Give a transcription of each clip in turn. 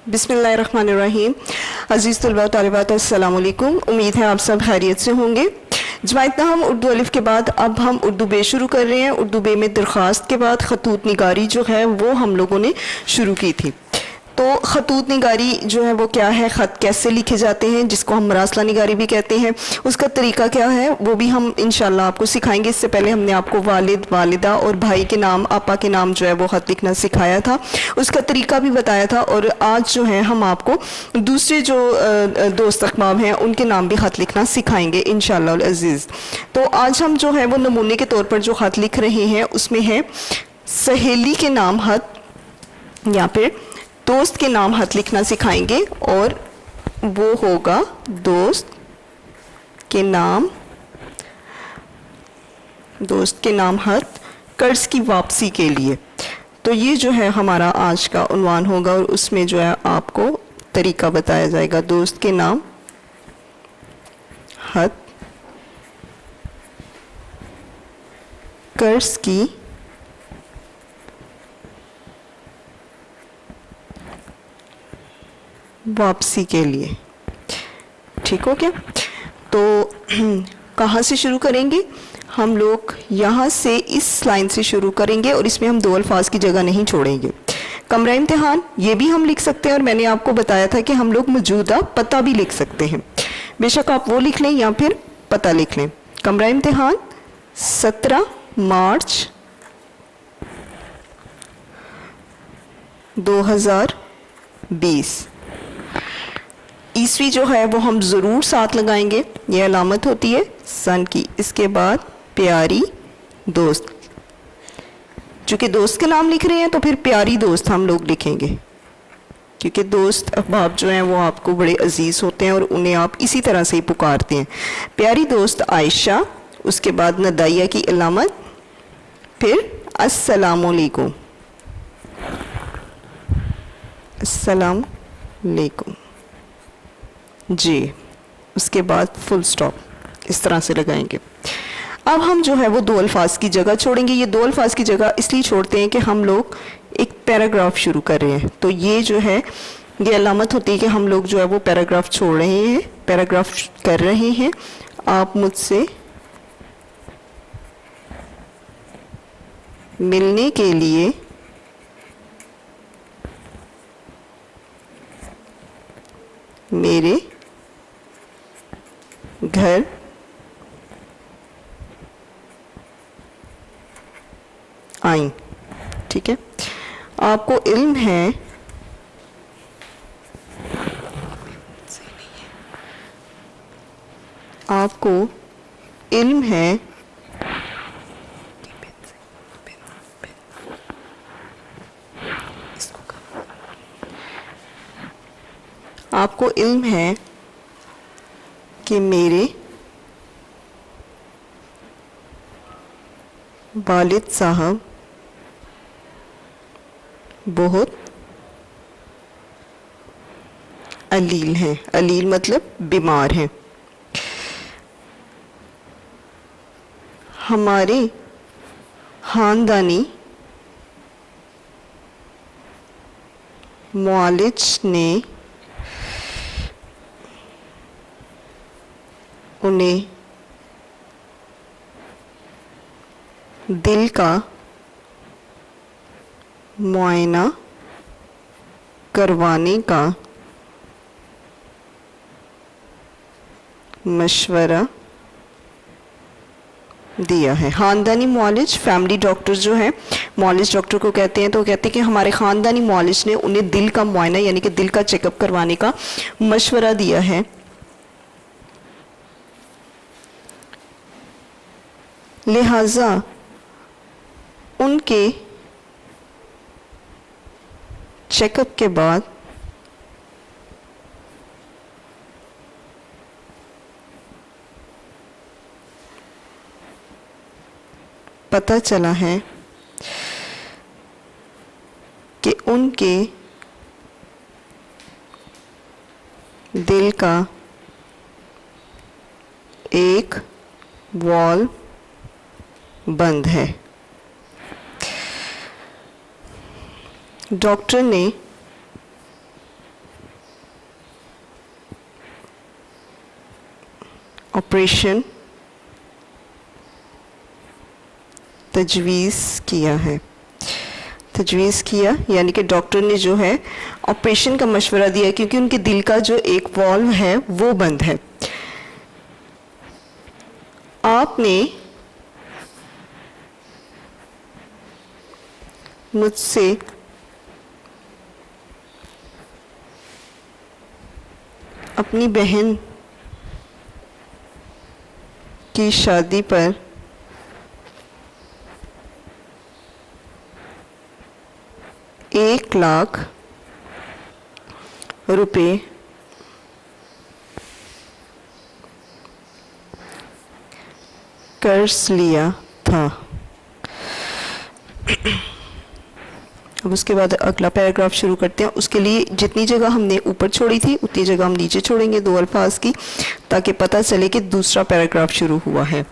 बिस्मिल्लाहिर्रहमानिर्रहीम। अज़ीज़ तलबा तालिबात अस्सलाम वालेकुम। उम्मीद है आप सब खैरियत से होंगे। जमायतना हम उर्दू अलिफ़ के बाद अब हम उर्दू बे शुरू कर रहे हैं। उर्दू बे में दरख्वास्त के बाद खतूत निगारी जो है वो हम लोगों ने शुरू की थी। तो खतूत निगारी जो है वो क्या है, ख़त कैसे लिखे जाते हैं, जिसको हम मरासला निगारी भी कहते हैं, उसका तरीका क्या है वो भी हम इंशाल्लाह आपको सिखाएंगे। इससे पहले हमने आपको वालिद, वालिदा और भाई के नाम, आपा के नाम जो है वो ख़त लिखना सिखाया था, उसका तरीका भी बताया था। और आज जो है हम आपको दूसरे जो दोस्त अहबाब हैं उनके नाम भी ख़त लिखना सिखाएंगे इंशाल्लाह अज़ीज़। तो आज हम जो है वो नमूने के तौर पर जो ख़त लिख रहे हैं उसमें है सहेली के नाम ख़त या फिर दोस्त के नाम ख़त लिखना सिखाएंगे। और वो होगा दोस्त के नाम ख़त कर्ज की वापसी के लिए। तो ये जो है हमारा आज का उन्वान होगा और उसमें जो है आपको तरीका बताया जाएगा। दोस्त के नाम ख़त कर्ज की वापसी के लिए। ठीक हो क्या? तो कहाँ से शुरू करेंगे हम लोग? यहाँ से इस लाइन से शुरू करेंगे और इसमें हम दो अल्फाज की जगह नहीं छोड़ेंगे। कमरा इम्तिहान ये भी हम लिख सकते हैं और मैंने आपको बताया था कि हम लोग मौजूदा पता भी लिख सकते हैं। बेशक आप वो लिख लें या फिर पता लिख लें। कमरा इम्तिहान 17 मार्च 2020। ईस्वी जो है वो हम ज़रूर साथ लगाएंगे, ये अलामत होती है सन की। इसके बाद प्यारी दोस्त, चूँकि दोस्त के नाम लिख रहे हैं तो फिर प्यारी दोस्त हम लोग लिखेंगे, क्योंकि दोस्त अहबाब जो हैं वो आपको बड़े अजीज़ होते हैं और उन्हें आप इसी तरह से ही पुकारते हैं। प्यारी दोस्त आयशा, उसके बाद नदाइया की अलामत, फिर अस्सलामुअलैकुम, अस्सलाम वालेकुम जी, उसके बाद फुल स्टॉप इस तरह से लगाएंगे। अब हम जो है वो दो अल्फाज की जगह छोड़ेंगे। ये दो अल्फाज की जगह इसलिए छोड़ते हैं कि हम लोग एक पैराग्राफ शुरू कर रहे हैं। तो ये जो है ये अलामत होती है कि हम लोग जो है वो पैराग्राफ छोड़ रहे हैं, पैराग्राफ कर रहे हैं। आप मुझसे मिलने के लिए मेरे घर आई। ठीक है, आपको इल्म है आपको इल्म है आपको इल्म है कि मेरे वालिद साहब बहुत अलील हैं। अलील मतलब बीमार हैं। हमारे ख़ानदानी मुआलिज ने उन्हें दिल का मुआयना करवाने का मशवरा दिया है। ख़ानदानी मुआलिज, फैमिली डॉक्टर जो है, मुआलिज डॉक्टर को कहते हैं। तो कहते हैं कि हमारे ख़ानदानी मुआलिज ने उन्हें दिल का मुआयना यानी कि दिल का चेकअप करवाने का मशवरा दिया है। लिहाजा उनके चेकअप के बाद पता चला है कि उनके दिल का एक वॉल्व बंद है। डॉक्टर ने ऑपरेशन तजवीज़ किया है। तजवीज़ किया यानी कि डॉक्टर ने जो है ऑपरेशन का मशवरा दिया, क्योंकि उनके दिल का जो एक वॉल्व है वो बंद है। आपने मुझसे अपनी बहन की शादी पर ₹1,00,000 कर्ज लिया था। अब उसके बाद अगला पैराग्राफ शुरू करते हैं। उसके लिए जितनी जगह हमने ऊपर छोड़ी थी उतनी जगह हम नीचे छोड़ेंगे 2 अल्फाज की, ताकि पता चले कि दूसरा पैराग्राफ शुरू हुआ है।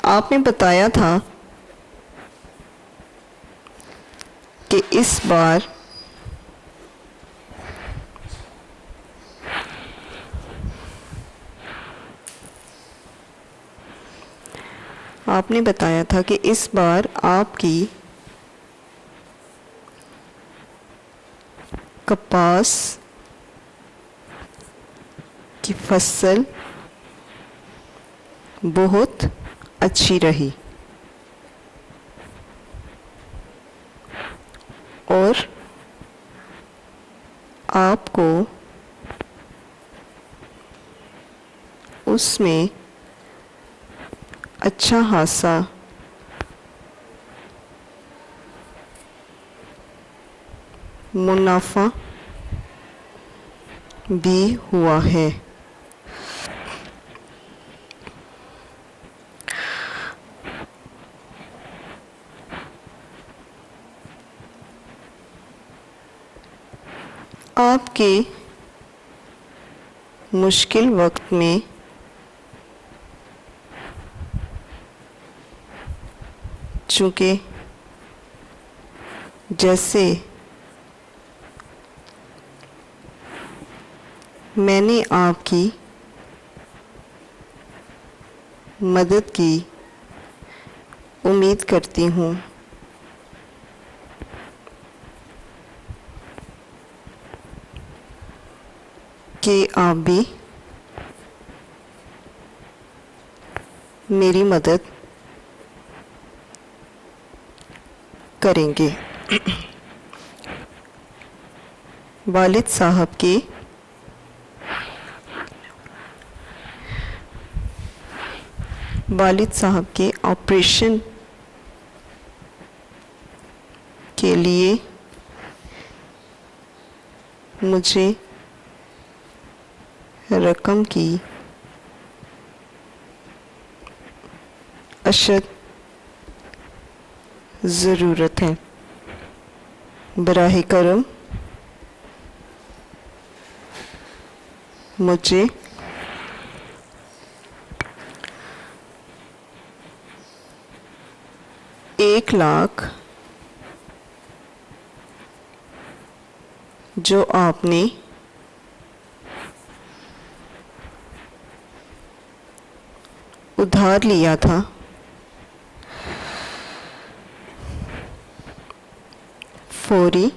आपने बताया था कि इस बार आपने बताया था कि इस बार आपकी कपास की फसल बहुत अच्छी रही और आपको उसमें अच्छा खासा मुनाफा भी हुआ है। आपके मुश्किल वक्त में चूँकि जैसे मैंने आपकी मदद की उम्मीद करती हूँ कि आप भी मेरी मदद करेंगे। वालिद साहब के ऑपरेशन के लिए मुझे रकम की अशद ज़रूरत है। बराह करम मुझे ₹1,00,000 जो आपने उधार लिया था फौरी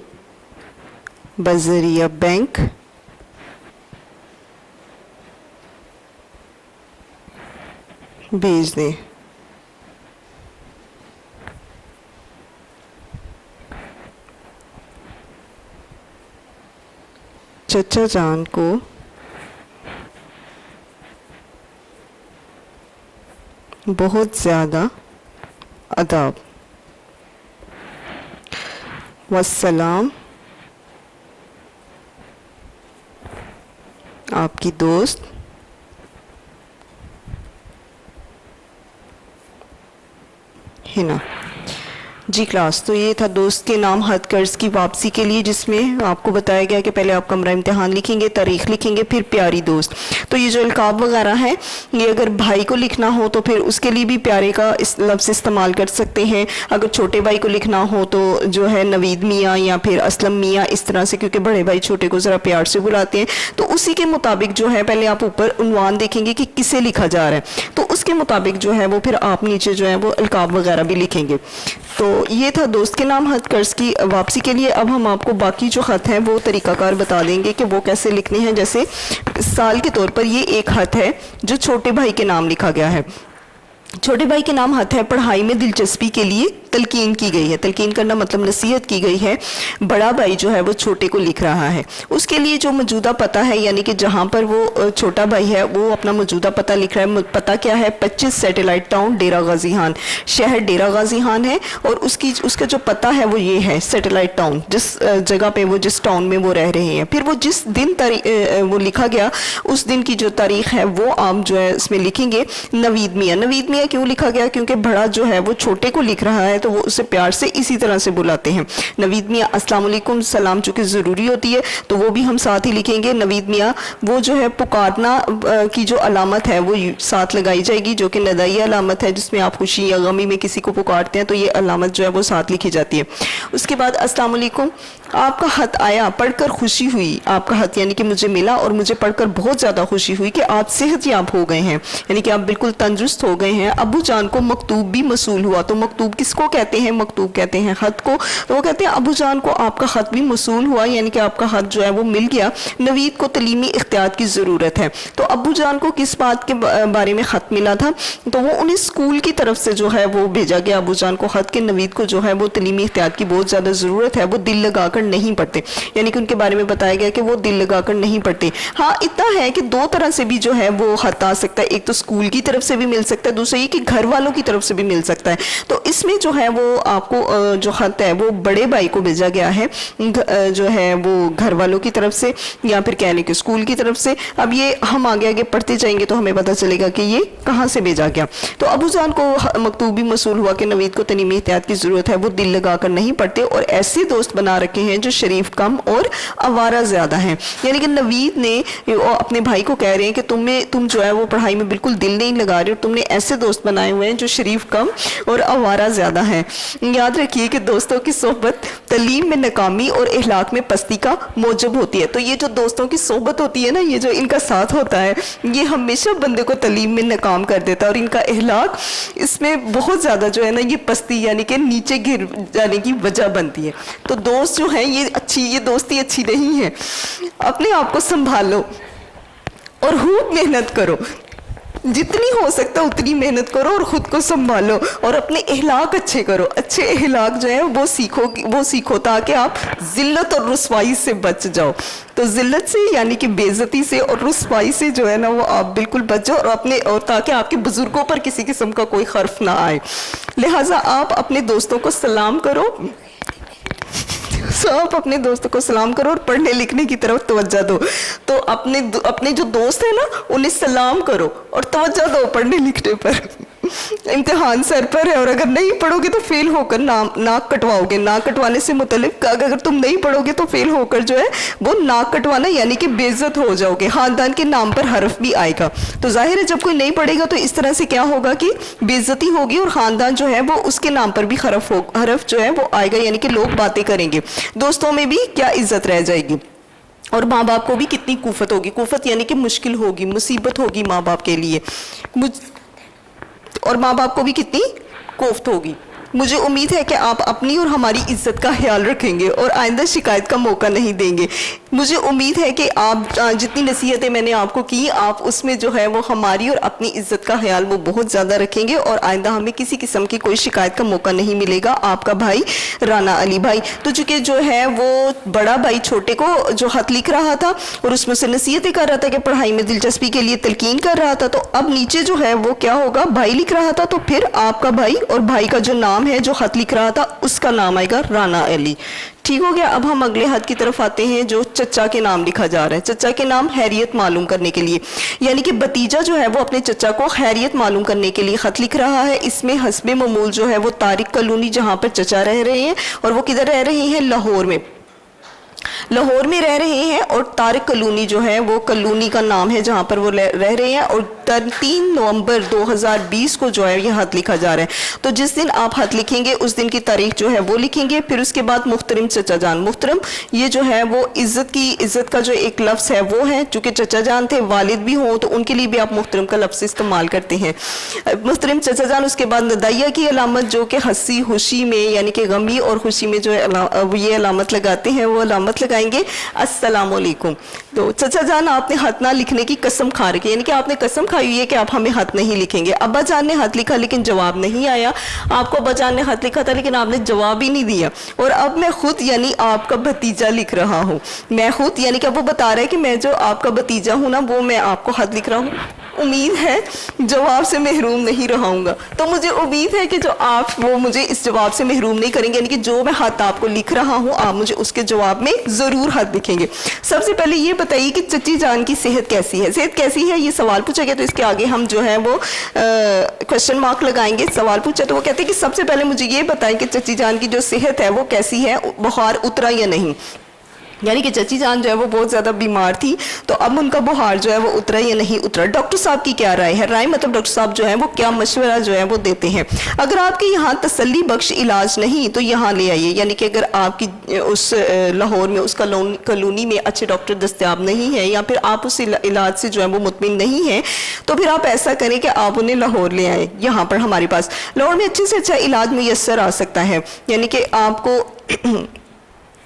बज़रिया बैंक भेज दें। चचा जान को बहुत ज़्यादा अदाब। वस्सलाम, आपकी दोस्त हिना। जी क्लास, तो ये था दोस्त के नाम हद कर्ज की वापसी के लिए, जिसमें आपको बताया गया कि पहले आप कमरा इम्तिहान लिखेंगे, तारीख लिखेंगे, फिर प्यारी दोस्त। तो ये जो अलकाब वगैरह हैं, ये अगर भाई को लिखना हो तो फिर उसके लिए भी प्यारे का इस लफ्ज़ इस्तेमाल कर सकते हैं। अगर छोटे भाई को लिखना हो तो जो है नवीद मियाँ या फिर असलम मियाँ, इस तरह से, क्योंकि बड़े भाई छोटे को ज़रा प्यार से बुलाते हैं। तो उसी के मुताबिक जो है पहले आप ऊपर उन्वान देखेंगे कि किसे लिखा जा रहा है, तो उसके मुताबिक जो है वो फिर आप नीचे जो है वो अलकाब वगैरह भी लिखेंगे। तो ये था दोस्त के नाम हद कर्ज की वापसी के लिए। अब हम आपको बाकी जो ख़त हैं वो तरीकाकार बता देंगे कि वो कैसे लिखने हैं। जैसे साल के तौर पर ये एक ख़त है जो छोटे भाई के नाम लिखा गया है। छोटे भाई के नाम हद है, पढ़ाई में दिलचस्पी के लिए तलकीन की गई है। तलकीन करना मतलब नसीहत की गई है। बड़ा भाई जो है वो छोटे को लिख रहा है, उसके लिए जो मौजूदा पता है, यानी कि जहाँ पर वो छोटा भाई है वो अपना मौजूदा पता लिख रहा है। पता क्या है? 25 सैटेलाइट टाउन डेरा गाजी खान, शहर डेरा गाजी खान है, और उसका जो पता है वो ये है, सैटेलाइट टाउन, जिस जगह पे वो, जिस टाउन में वो रह रहे हैं। फिर वो जिस दिन वो लिखा गया, उस दिन की जो तारीख है वो आप जो है इसमें लिखेंगे नवीद मियाँ। नवीद मियाँ क्यों लिखा गया? क्योंकि बड़ा जो है वो छोटे को लिख रहा है, तो वो उसे प्यार से इसी तरह से बुलाते हैं। नवीद मियाँ, अस्सलाम वालेकुम, सलाम चूँकि ज़रूरी होती है तो वो भी हम साथ ही लिखेंगे। नवीद मियाँ, वो जो है पुकारना की जो अलामत है वो साथ लगाई जाएगी, जो कि नदाई अलामत है, जिसमें आप खुशी या गमी में किसी को पुकारते हैं तो ये अलामत जो है वो साथ लिखी जाती है। उसके बाद अस्सलाम वालेकुम, आपका ख़त आया, पढ़कर खुशी हुई। आपका ख़त यानी कि मुझे मिला और मुझे पढ़कर बहुत ज़्यादा खुशी हुई कि आप सेहतयाब हो गए हैं, यानी कि आप बिल्कुल तंदुरुस्त हो गए हैं। अबू जान को मकतूब भी मसूल हुआ। तो मकतूब किसको कहते हैं? मकतूब कहते हैं ख़त को। तो वो कहते हैं अबू जान को आपका ख़त भी मसूल हुआ, यानी कि आपका ख़त जो है वो मिल गया। नवीद को तलीमी इख्तियात की ज़रूरत है। तो अबू जान को किस बात के बारे में ख़त मिला था? तो वो उन्हें स्कूल की तरफ से जो है वो भेजा गया अबू जान को ख़त के नवीद को जो है वो तलीमी इख्तियात की बहुत ज़्यादा ज़रूरत है, वो दिल लगाकर नहीं पढ़ते, यानी कि उनके बारे में बताया गया कि वो दिल लगाकर नहीं पढ़ते। हाँ, इतना है कि दो तरह से भी जो है वो ख़त आ सकता है, एक तो स्कूल की तरफ से भी मिल सकता है, दूसरा ये कि घर वालों की तरफ से भी मिल सकता है। तो इसमें जो है वो आपको जो ख़त है वो बड़े भाई को भेजा गया है, जो है वो घर वालों की तरफ से, या फिर कहने के स्कूल की तरफ से। अब ये हम आगे आगे पढ़ते जाएंगे तो हमें पता चलेगा कि ये कहाँ से भेजा गया। तो अबू जान को मकतूब भी मसूल हुआ कि नवीद को तलीमी एहतियात की ज़रूरत है, वो दिल लगाकर नहीं पढ़ते और ऐसे दोस्त बना रखे हैं जो शरीफ कम और आवारा ज़्यादा हैं। यानी कि नवीद ने अपने भाई को कह रहे हैं कि तुम जो है वो पढ़ाई में बिल्कुल दिल नहीं लगा रहे हो, तुमने ऐसे दोस्त बनाए हुए हैं जो शरीफ कम और आवारा ज़्यादा हैं। याद रखिए कि दोस्तों की सोहबत तलीम में नाकामी और इखलाक में पस्ती का मौजब होती है। तो ये जो दोस्तों की सोहबत होती है ना, ये जो इनका साथ होता है, ये हमेशा बंदे को तलीम में नाकाम कर देता है, और इनका इखलाक इसमें बहुत ज़्यादा जो है ना ये पस्ती यानी कि नीचे गिर जाने की वजह बनती है। तो दोस्त जो है ये दोस्ती अच्छी नहीं है। अपने आप को संभालो और खूब मेहनत करो, जितनी हो सकता उतनी मेहनत करो और ख़ुद को संभालो और अपने अखलाक अच्छे करो। अच्छे अखलाक जो है वो सीखो ताकि आप ज़िल्लत और रुसवाई से बच जाओ। तो ज़िल्लत से यानी कि बेइज्जती से और रुसवाई से जो है ना वो आप बिल्कुल बच जाओ, और ताकि आपके बुज़ुर्गों पर किसी किस्म का कोई खर्फ ना आए। लिहाजा आप अपने दोस्तों को सलाम करो, आप अपने दोस्तों को सलाम करो और पढ़ने लिखने की तरफ तवज्जो दो। तो अपने जो दोस्त हैं ना उन्हें सलाम करो और तवज्जो दो पढ़ने लिखने पर। इम्तिहान सर पर है और अगर नहीं पढ़ोगे तो फेल होकर नाक कटवाओगे। नाक कटवाने से मुतल्लिक अगर तुम नहीं पढ़ोगे तो फेल होकर जो है वो नाक कटवाना यानी कि बेइज्जत हो जाओगे, खानदान के नाम पर हर्फ भी आएगा। तो जाहिर है जब कोई नहीं पढ़ेगा तो इस तरह से क्या होगा कि बेइज्जती होगी और ख़ानदान जो है वो उसके नाम पर भी हर्फ जो है वो आएगा, यानी कि लोग बातें करेंगे, दोस्तों में भी क्या इज्जत रह जाएगी। और माँ बाप को भी कितनी कुफत होगी, कुफत यानी कि मुश्किल होगी, मुसीबत होगी माँ बाप के लिए, और माँ बाप को भी कितनी कोफ्त होगी। मुझे उम्मीद है कि आप अपनी और हमारी इज्जत का ख्याल रखेंगे और आइंदा शिकायत का मौका नहीं देंगे। मुझे उम्मीद है कि आप जितनी नसीहतें मैंने आपको की, आप उसमें जो है वो हमारी और अपनी इज्जत का ख्याल वो बहुत ज़्यादा रखेंगे और आइंदा हमें किसी किस्म की कोई शिकायत का मौका नहीं मिलेगा। आपका भाई राना अली भाई। तो चूँकि जो है वो बड़ा भाई छोटे को जो ख़त लिख रहा था और उसमें से नसीहतें कर रहा था कि पढ़ाई में दिलचस्पी के लिए तलकीन कर रहा था, तो अब नीचे जो है वो क्या होगा, भाई लिख रहा था, तो फिर आपका भाई और भाई का जो नाम है जो ख़त लिख रहा था उसका नाम आएगा राना अली। ठीक। ठीक हो गया। अब हम अगले हद की तरफ आते हैं जो चचा के नाम लिखा जा रहा है। चचा के नाम खैरियत मालूम करने के लिए, यानी कि भतीजा जो है वो अपने चचा को खैरियत मालूम करने के लिए ख़त लिख रहा है। इसमें हस्बे ममूल जो है वो तारिक कॉलोनी जहाँ पर चचा रह रहे हैं, और वो किधर रह रहे हैं, लाहौर में, लाहौर में रह रहे हैं। और तारिक कॉलोनी जो है वो कॉलोनी का नाम है जहाँ पर वो रह रहे हैं। और 3 नवंबर 2020 को जो है ये खत लिखा जा रहा है। तो जिस दिन आप खत लिखेंगे उस दिन की तारीख जो है वो लिखेंगे। फिर उसके बाद मुख्तरम चचा जान, मुख्तरम ये जो है वो इज़्ज़त का जो एक लफ्ज़ है वो है, चूँकि चचा जान थे, वालिद भी हों तो उनके लिए भी आप मुख्तरम का लफ्ज़ इस्तेमाल करते हैं, मुख्तरम चचा जान। उसके बाद नदाइया की अलामत जो कि हंसी खुशी में, यानी कि गमी और खुशी में जो है ये अलामत लगाते हैं, वो अलामत लगाएंगे अस्सलाम वालेकुम। तो चचा जान आपने खत ना लिखने की कसम खा रखी है, यानी कि आपने कसम खाई हुई है कि आप हमें खत नहीं लिखेंगे। अब्बा जान ने खत लिखा लेकिन जवाब नहीं आया। आपको अब्बा जान ने खत लिखा था लेकिन आपने जवाब ही नहीं दिया। और अब मैं खुद यानी आपका भतीजा लिख रहा हूँ, मैं खुद, यानी कि अब वो बता रहा है कि मैं जो आपका भतीजा हूँ ना, वो मैं आपको खत लिख रहा हूँ। उम्मीद है जवाब से महरूम नहीं रहूँगा। तो मुझे उम्मीद है कि जो आप वो मुझे इस जवाब से महरूम नहीं करेंगे, यानी कि जो मैं खत आपको लिख रहा हूँ आप मुझे उसके जवाब में ज़रूर खत लिखेंगे। सबसे पहले ये बताइए कि चची जान की सेहत कैसी है, सेहत कैसी है, ये सवाल पूछा गया। तो इसके आगे हम जो है वो क्वेश्चन मार्क लगाएंगे। सवाल पूछा तो वो कहते हैं कि सबसे पहले मुझे ये बताएं कि चची जान की जो सेहत है वो कैसी है, बुखार उतरा या नहीं। यानी कि चची जान जो है वो बहुत ज़्यादा बीमार थी, तो अब उनका बुखार जो है वो उतरा या नहीं उतरा। डॉक्टर साहब की क्या राय है, राय मतलब डॉक्टर साहब जो है वो क्या मशवरा जो है वो देते हैं। अगर आपके यहाँ तसल्ली बख्श इलाज नहीं तो यहाँ ले आइए, यानी कि अगर आपकी उस लाहौर में उस कॉलोनी में अच्छे डॉक्टर दस्तयाब नहीं है, या फिर आप उस इलाज से जो है वो मुतमिन नहीं है, तो फिर आप ऐसा करें कि आप उन्हें लाहौर ले आएँ। यहाँ पर हमारे पास लाहौर में अच्छे से अच्छा इलाज मुयस्सर आ सकता है, यानी कि आपको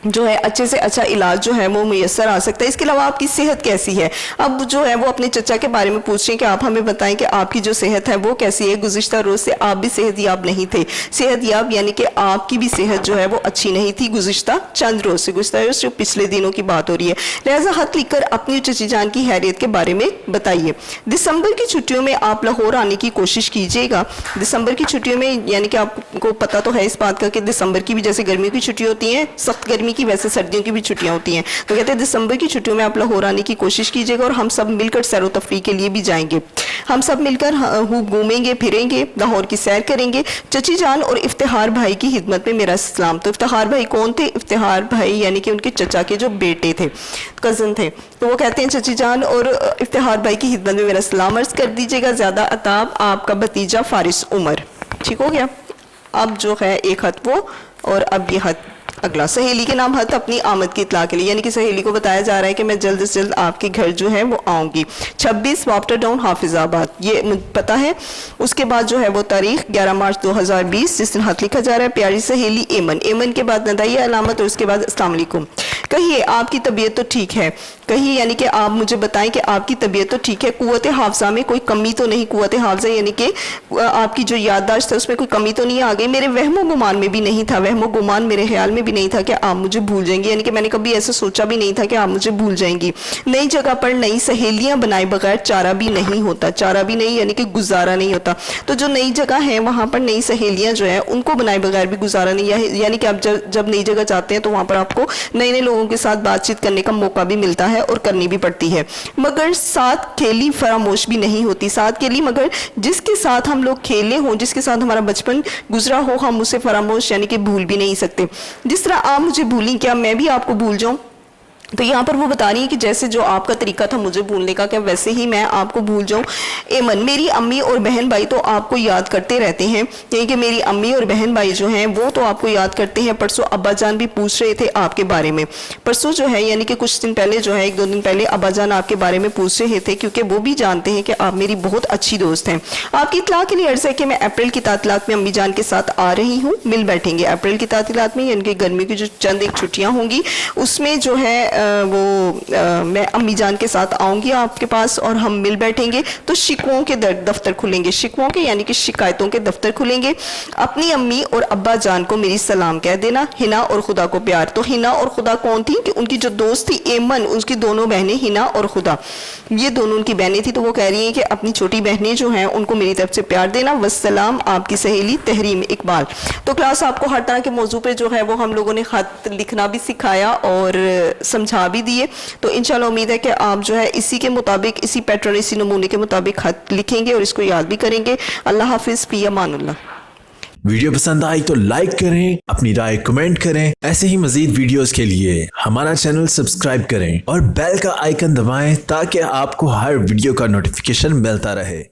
जो है अच्छे से अच्छा इलाज जो है वो मुयस्सर आ सकता है। इसके अलावा आपकी सेहत कैसी है। अब जो है वो अपने चचा के बारे में पूछ रहे हैं कि आप हमें बताएं कि आपकी जो सेहत है वो कैसी है। गुज़िश्ता रोज़ से आप भी सेहतयाब नहीं थे, सेहतयाब यानी कि आपकी भी सेहत जो है वो अच्छी नहीं थी गुज़िश्ता चंद रोज़ से, गुज़िश्ता रोज़ जो पिछले दिनों की बात हो रही है। लिहाजा खत लिखकर अपनी चची जान की हैरियत के बारे में बताइए। दिसंबर की छुट्टियों में आप लाहौर आने की कोशिश कीजिएगा। दिसंबर की छुट्टियों में, यानी कि आपको पता तो है इस बात का कि दिसंबर की भी जैसे गर्मियों की छुट्टी होती है, सख्त गर्मी की, वैसे सर्दियों की भी छुट्टियां होती हैं। तो कहते हैं दिसंबर की छुट्टियों में आप लाहौर आने की कोशिश कीजिएगा और हम सब मिलकर सैर व तफरीह के लिए भी जाएंगे। हम सब मिलकर खूब घूमेंगे फिरेंगे, लाहौर की सैर करेंगे। चची जान और इफ्तिखार भाई की खिदमत में मेरा सलाम। तो इफ्तिखार भाई कौन थे, इफ्तिखार भाई यानी कि उनके चचा के जो बेटे थे, कज़न थे। तो वो कहते हैं चची जान और इफ्तिखार भाई की खिदमत में मेरा सलाम अर्ज़ कर दीजिएगा। ज़्यादा अताब, आपका भतीजा फारिस उमर। ठीक हो गया। अब जो है एक खत वो, और अब ये खत अगला। सहेली के नाम खत अपनी आमद की इतला के लिए, यानी कि सहेली को बताया जा रहा है कि मैं जल्द से जल्द आपके घर जो है वो आऊँगी। 26 वाफ्टर टाउन हाफिजाबाद, ये मुझे पता है। उसके बाद जो है वो तारीख 11 मार्च 2020 जिस दिन खत लिखा जा रहा है। प्यारी सहेली एमन, एमन के बाद नदाइया अलामत और उसके बाद अस्सलाम वालेकुम। कहिए आपकी तबीयत तो ठीक है, कहिए यानी कि आप मुझे बताएं कि आपकी तबीयत तो ठीक है, कुव्वत हाफ़ज़ा में कोई कमी तो नहीं। कुव्वत हाफ़ज़ा यानी कि आपकी जो याददाश्त है उसमें कोई कमी तो नहीं आ गई। मेरे वहमो गुमान में भी नहीं था, वहमो गुमान मेरे ख्याल में भी नहीं था कि आप मुझे भूल जाएंगी, यानी कि मैंने कभी ऐसा सोचा भी नहीं था कि आप मुझे भूल जाएंगी। नई जगह पर नई सहेलियां बनाए बगैर चारा भी नहीं होता, चारा भी नहीं यानी कि गुजारा नहीं होता। तो जो नई जगह है वहाँ पर नई सहेलियां जो है उनको बनाए बगैर भी गुजारा नहीं है, यानी कि आप जब नई जगह जाते हैं तो वहाँ पर आपको नए नए लोगों के साथ बातचीत करने का मौका भी मिलता है और करनी भी पड़ती है। मगर साथ खेली फरामोश भी नहीं होती, साथ खेली मगर जिसके साथ हम लोग खेले हों, जिसके साथ हमारा बचपन गुजरा हो, हम उसे फरामोश यानी कि भूल भी नहीं सकते। जिस तरह आप मुझे भूली, क्या मैं भी आपको भूल जाऊं? तो यहाँ पर वो बता रही है कि जैसे जो आपका तरीका था मुझे भूलने का, क्या वैसे ही मैं आपको भूल जाऊँ। एमन, मेरी अम्मी और बहन भाई तो आपको याद करते रहते हैं, यानी कि मेरी अम्मी और बहन भाई जो हैं वो तो आपको याद करते हैं। परसों अब्बा जान भी पूछ रहे थे आपके बारे में। परसों जो है यानी कि कुछ दिन पहले जो है, 1-2 दिन पहले अब्बा जान आपके बारे में पूछ रहे थे, क्योंकि वो भी जानते हैं कि आप मेरी बहुत अच्छी दोस्त हैं। आपकी इत्तला के लिए अर्ज़ है कि मैं अप्रैल की तातीलात में अम्मी जान के साथ आ रही हूँ, मिल बैठेंगे। अप्रैल की तातीलात में यानी कि गर्मी की जो चंद एक छुट्टियाँ होंगी उसमें जो है मैं अम्मी जान के साथ आऊँगी आपके पास और हम मिल बैठेंगे, तो शिकवों के दफ्तर खुलेंगे, शिकवों के यानी कि शिकायतों के दफ्तर खुलेंगे। अपनी अम्मी और अब्बा जान को मेरी सलाम कह देना, हिना और खुदा को प्यार। तो हिना और खुदा कौन थी कि उनकी जो दोस्त थी एमन, उसकी दोनों बहनें हिना और खुदा, ये दोनों उनकी बहनें थी। तो वो कह रही हैं कि अपनी छोटी बहनें जो हैं उनको मेरी तरफ से प्यार देना। वस्सलाम, आपकी सहेली तहरीम इकबाल। तो क्लास आपको हर तरह के मौजू पे जो है वो हम लोगों ने खत लिखना भी सिखाया और समझा भी दिए। तो इंशाल्लाह उम्मीद है कि आप जो है इसी के मुताबिक, इसी पैटर्न, इसी नमूने के मुताबिक खत लिखेंगे और इसको याद भी करेंगे। अल्लाह हाफिज़, फी अमानुल्लाह। वीडियो पसंद आई तो लाइक करें, अपनी राय कमेंट करें। ऐसे ही मजीद वीडियोस के लिए हमारा चैनल सब्सक्राइब करें और बेल का आइकन दबाएं ताकि आपको हर वीडियो का नोटिफिकेशन मिलता रहे।